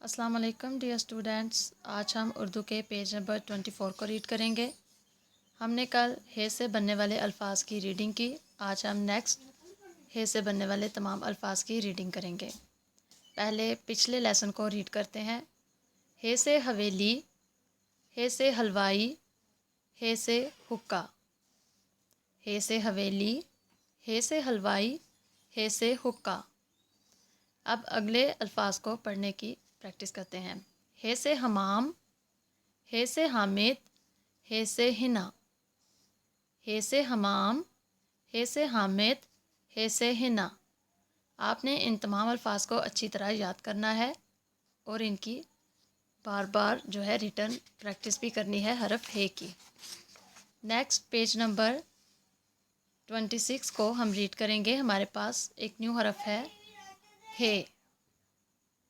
अस्सलाम वालेकुम dear students. आज हम उर्दू के पेज नंबर 24 को रीड करेंगे। हमने कल हे से बनने वाले अल्फाज की रीडिंग की। आज हम नेक्स्ट हे से बनने वाले तमाम अल्फाज की रीडिंग करेंगे। पहले पिछले लेसन को रीड करते हैं। हे से हवेली, हे से हलवाई, हे से हुक्का। हे से हवेली, हे से हलवाई, हे से हुक्का। अब अगले अल्फाज को पढ़ने की प्रैक्टिस करते हैं। हे से हमाम, हे से हामिद, हे से हिना। हे से हमाम, हे से हामिद, हे से हिना। आपने इन तमाम अल्फाज को अच्छी तरह याद करना है और इनकी बार बार जो है रिटर्न प्रैक्टिस भी करनी है हरफ हे की। नेक्स्ट पेज नंबर 26 को हम रीड करेंगे। हमारे पास एक न्यू हरफ है हे।